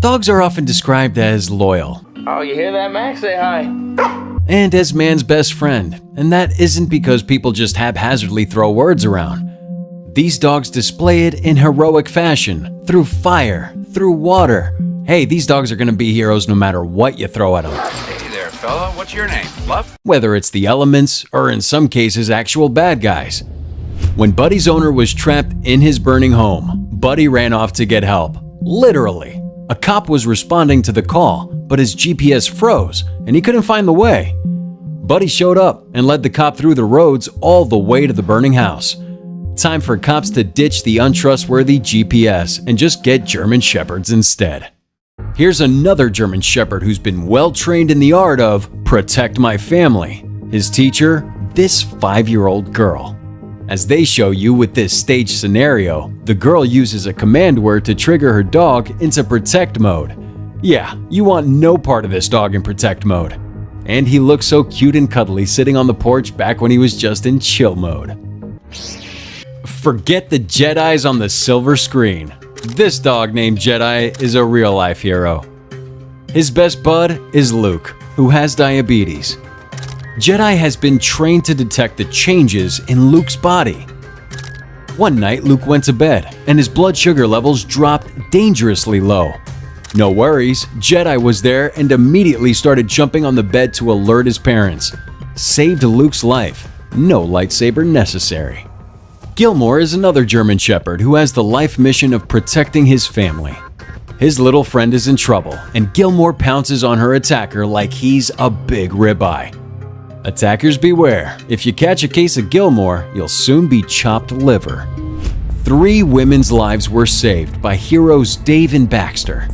Dogs are often described as loyal. Oh, you hear that, Max? Say hi. And as man's best friend, and that isn't because people just haphazardly throw words around. These dogs display it in heroic fashion, through fire, through water. Hey, these dogs are going to be heroes no matter what you throw at them. Hey there, fella. What's your name? Fluff? Whether it's the elements, or in some cases, actual bad guys. When Buddy's owner was trapped in his burning home, Buddy ran off to get help. Literally. A cop was responding to the call, but his GPS froze, and he couldn't find the way. Buddy showed up and led the cop through the roads all the way to the burning house. Time for cops to ditch the untrustworthy GPS and just get German Shepherds instead. Here's another German Shepherd who's been well trained in the art of protect my family. His teacher, this 5-year-old girl. As they show you with this stage scenario, the girl uses a command word to trigger her dog into protect mode. Yeah, you want no part of this dog in protect mode. And he looks so cute and cuddly sitting on the porch back when he was just in chill mode. Forget the Jedis on the silver screen. This dog named Jedi is a real-life hero. His best bud is Luke, who has diabetes. Jedi has been trained to detect the changes in Luke's body. One night, Luke went to bed, and his blood sugar levels dropped dangerously low. No worries, Jedi was there and immediately started jumping on the bed to alert his parents. Saved Luke's life. No lightsaber necessary. Gilmore is another German Shepherd who has the life mission of protecting his family. His little friend is in trouble, and Gilmore pounces on her attacker like he's a big ribeye. Attackers beware. If you catch a case of Gilmore, you'll soon be chopped liver. 3 women's lives were saved by heroes Dave and Baxter.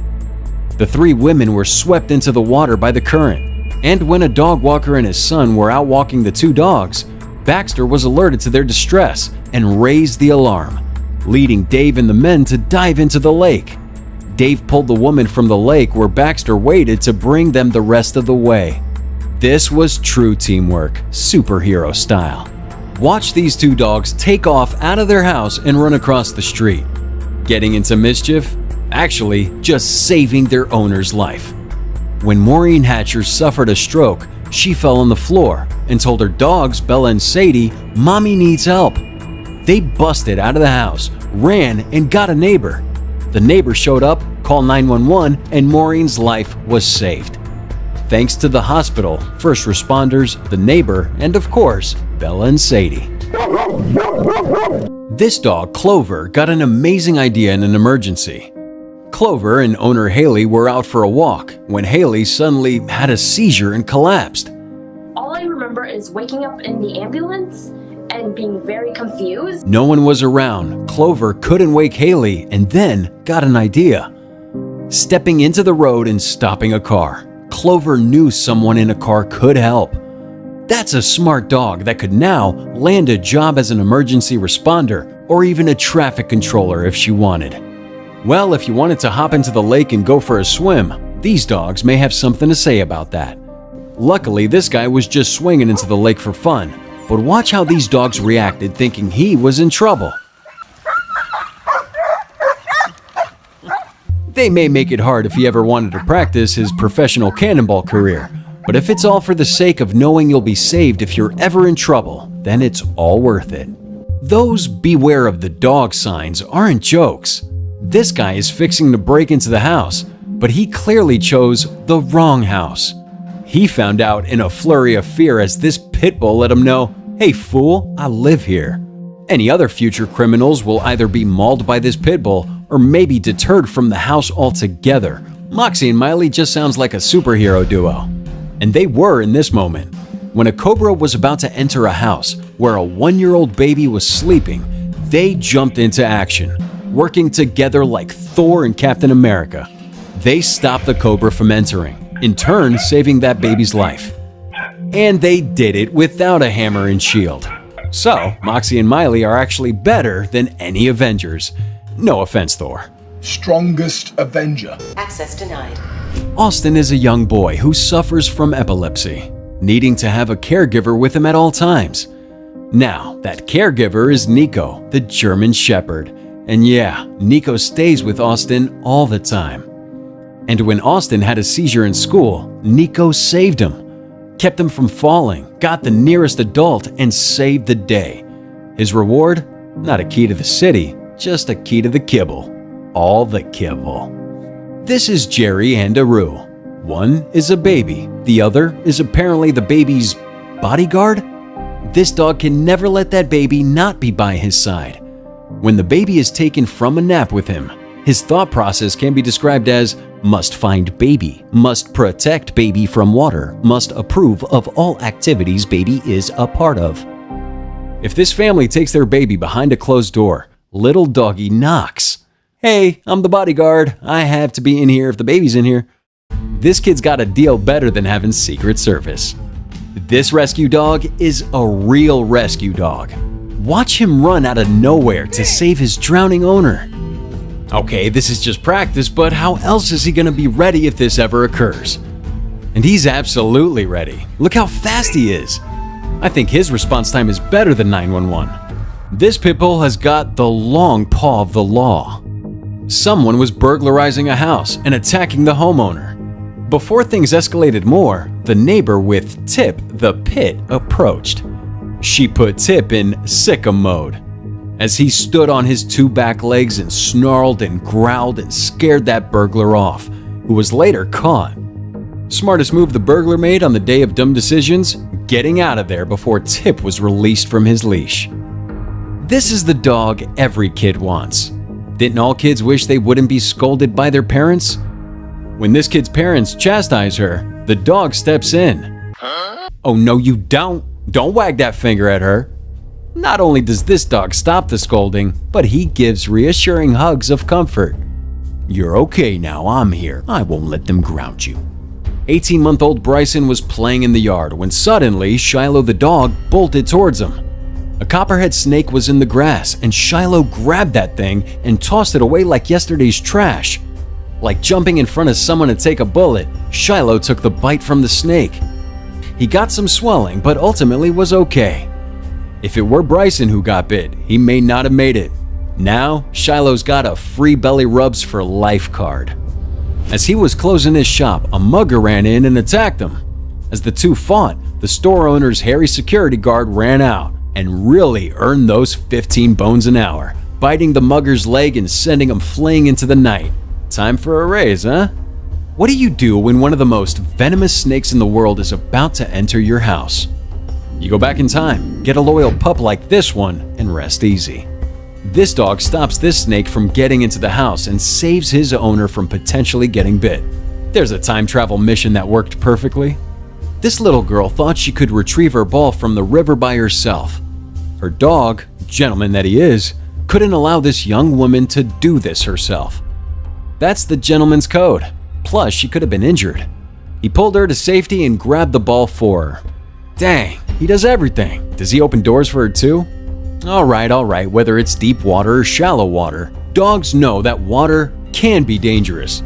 The 3 women were swept into the water by the current, and when a dog walker and his son were out walking the 2 dogs, Baxter was alerted to their distress and raised the alarm, leading Dave and the men to dive into the lake. Dave pulled the woman from the lake where Baxter waited to bring them the rest of the way. This was true teamwork, superhero style. Watch these 2 dogs take off out of their house and run across the street. Getting into mischief? Actually, just saving their owner's life. When Maureen Hatcher suffered a stroke, she fell on the floor and told her dogs, Bella and Sadie, "Mommy needs help." They busted out of the house, ran, and got a neighbor. The neighbor showed up, called 911, and Maureen's life was saved. Thanks to the hospital, first responders, the neighbor, and of course, Bella and Sadie. This dog, Clover, got an amazing idea in an emergency. Clover and owner Haley were out for a walk when Haley suddenly had a seizure and collapsed. All I remember is waking up in the ambulance and being very confused. No one was around. Clover couldn't wake Haley and then got an idea. Stepping into the road and stopping a car. Clover knew someone in a car could help. That's a smart dog that could now land a job as an emergency responder or even a traffic controller if she wanted. Well, if you wanted to hop into the lake and go for a swim, these dogs may have something to say about that. Luckily, this guy was just swinging into the lake for fun, but watch how these dogs reacted thinking he was in trouble. They may make it hard if he ever wanted to practice his professional cannonball career, but if it's all for the sake of knowing you'll be saved if you're ever in trouble, then it's all worth it. Those beware of the dog signs aren't jokes. This guy is fixing to break into the house, but he clearly chose the wrong house. He found out in a flurry of fear as this pit bull let him know, "Hey fool, I live here." Any other future criminals will either be mauled by this pit bull or maybe deterred from the house altogether. Moxie and Miley just sounds like a superhero duo. And they were in this moment. When a cobra was about to enter a house where a 1-year-old baby was sleeping, they jumped into action, working together like Thor and Captain America. They stopped the cobra from entering, in turn saving that baby's life. And they did it without a hammer and shield. So, Moxie and Miley are actually better than any Avengers. No offense, Thor. Strongest Avenger. Access denied. Austin is a young boy who suffers from epilepsy, needing to have a caregiver with him at all times. Now, that caregiver is Nico, the German Shepherd. And yeah, Nico stays with Austin all the time. And when Austin had a seizure in school, Nico saved him, kept him from falling, got the nearest adult, and saved the day. His reward? Not a key to the city, just a key to the kibble. All the kibble. This is Jerry and Aru. One is a baby, the other is apparently the baby's bodyguard? This dog can never let that baby not be by his side. When the baby is taken from a nap with him, his thought process can be described as must find baby, must protect baby from water, must approve of all activities baby is a part of. If this family takes their baby behind a closed door, little doggy knocks. Hey, I'm the bodyguard. I have to be in here if the baby's in here. This kid's got a deal better than having Secret Service. This rescue dog is a real rescue dog. Watch him run out of nowhere to save his drowning owner. Okay, this is just practice, but how else is he going to be ready if this ever occurs? And he's absolutely ready. Look how fast he is. I think his response time is better than 911. This pit bull has got the long paw of the law. Someone was burglarizing a house and attacking the homeowner. Before things escalated more, the neighbor with Tip the Pit approached. She put Tip in sicko mode. As he stood on his two back legs and snarled and growled and scared that burglar off, who was later caught. Smartest move the burglar made on the day of dumb decisions? Getting out of there before Tip was released from his leash. This is the dog every kid wants. Didn't all kids wish they wouldn't be scolded by their parents? When this kid's parents chastise her, the dog steps in. Oh no you don't! Don't wag that finger at her! Not only does this dog stop the scolding, but he gives reassuring hugs of comfort. You're okay now, I'm here. I won't let them ground you. 18-month-old Bryson was playing in the yard when suddenly Shiloh the dog bolted towards him. A copperhead snake was in the grass and Shiloh grabbed that thing and tossed it away like yesterday's trash. Like jumping in front of someone to take a bullet, Shiloh took the bite from the snake. He got some swelling, but ultimately was okay. If it were Bryson who got bit, he may not have made it. Now, Shiloh's got a free belly rubs for life card. As he was closing his shop, a mugger ran in and attacked him. As the two fought, the store owner's hairy security guard ran out and really earned those 15 bones an hour, biting the mugger's leg and sending him fleeing into the night. Time for a raise, huh? What do you do when one of the most venomous snakes in the world is about to enter your house? You go back in time, get a loyal pup like this one, and rest easy. This dog stops this snake from getting into the house and saves his owner from potentially getting bit. There's a time travel mission that worked perfectly. This little girl thought she could retrieve her ball from the river by herself. Her dog, gentleman that he is, couldn't allow this young woman to do this herself. That's the gentleman's code. Plus, she could have been injured. He pulled her to safety and grabbed the ball for her. Dang, he does everything. Does he open doors for her too? Alright, whether it's deep water or shallow water, dogs know that water can be dangerous.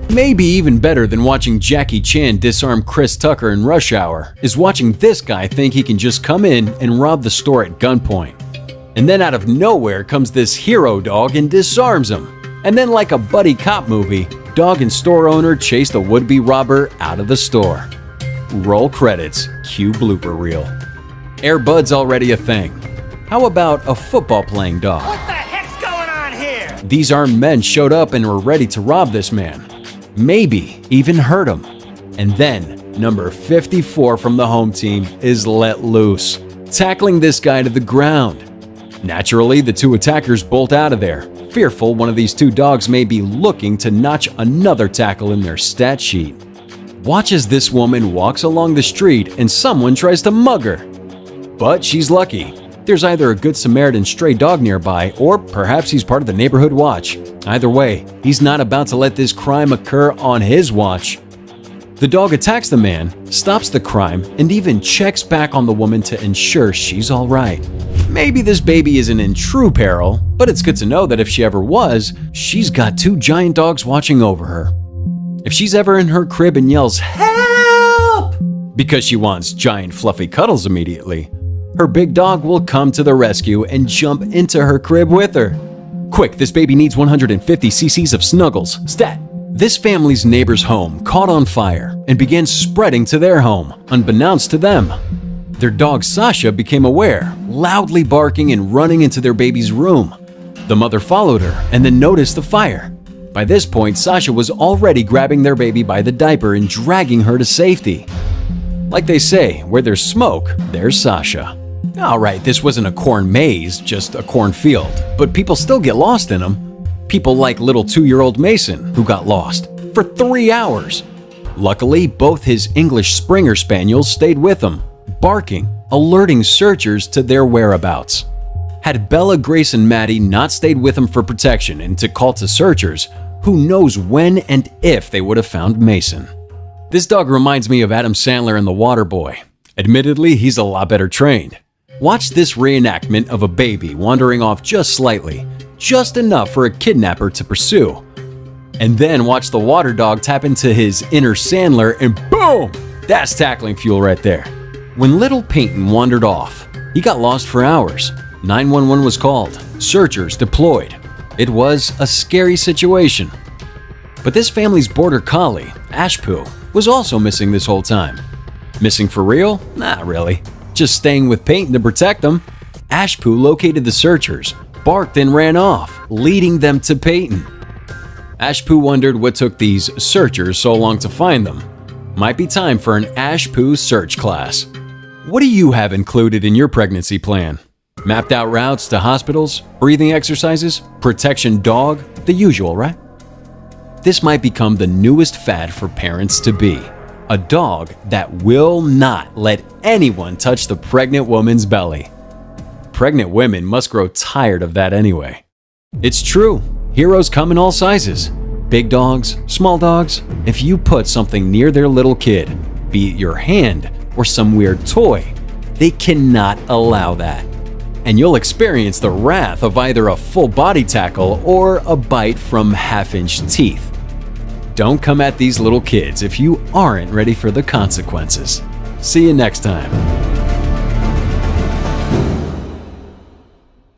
Maybe even better than watching Jackie Chan disarm Chris Tucker in Rush Hour is watching this guy think he can just come in and rob the store at gunpoint. And then out of nowhere comes this hero dog and disarms him. And then like a buddy cop movie, dog and store owner chase the would-be robber out of the store. Roll credits, cue blooper reel. Air Bud's already a thing. How about a football-playing dog? What the heck's going on here? These armed men showed up and were ready to rob this man. Maybe even hurt him. And then, number 54 from the home team is let loose, tackling this guy to the ground. Naturally, the two attackers bolt out of there, fearful one of these two dogs may be looking to notch another tackle in their stat sheet. Watch as this woman walks along the street and someone tries to mug her. But she's lucky. There's either a Good Samaritan stray dog nearby, or perhaps he's part of the neighborhood watch. Either way, he's not about to let this crime occur on his watch. The dog attacks the man, stops the crime, and even checks back on the woman to ensure she's alright. Maybe this baby isn't in true peril, but it's good to know that if she ever was, she's got two giant dogs watching over her. If she's ever in her crib and yells, "Help!" because she wants giant fluffy cuddles immediately, her big dog will come to the rescue and jump into her crib with her. Quick, this baby needs 150 cc's of Snuggles. Stat! This family's neighbor's home caught on fire and began spreading to their home, unbeknownst to them. Their dog Sasha became aware, loudly barking and running into their baby's room. The mother followed her and then noticed the fire. By this point, Sasha was already grabbing their baby by the diaper and dragging her to safety. Like they say, where there's smoke, there's Sasha. Alright, this wasn't a corn maze, just a cornfield, but people still get lost in them. People like little 2-year-old Mason, who got lost for 3 hours. Luckily, both his English Springer Spaniels stayed with him, barking, alerting searchers to their whereabouts. Had Bella, Grace, and Maddie not stayed with him for protection and to call to searchers, who knows when and if they would have found Mason. This dog reminds me of Adam Sandler in The Waterboy. Admittedly, he's a lot better trained. Watch this reenactment of a baby wandering off just slightly, just enough for a kidnapper to pursue. And then watch the water dog tap into his inner Sandler and boom! That's tackling fuel right there. When little Peyton wandered off, he got lost for hours. 911 was called, searchers deployed. It was a scary situation. But this family's border collie, Ashpoo, was also missing this whole time. Missing for real? Not really. Just staying with Peyton to protect them. Ashpoo located the searchers, barked and ran off, leading them to Peyton. Ashpoo wondered what took these searchers so long to find them. Might be time for an Ashpoo search class. What do you have included in your pregnancy plan? Mapped out routes to hospitals, breathing exercises, protection dog, the usual, right? This might become the newest fad for parents to be. A dog that will not let anyone touch the pregnant woman's belly. Pregnant women must grow tired of that anyway. It's true, heroes come in all sizes. Big dogs, small dogs. If you put something near their little kid, be it your hand or some weird toy, they cannot allow that. And you'll experience the wrath of either a full body tackle or a bite from half-inch teeth. Don't come at these little kids if you aren't ready for the consequences. See you next time.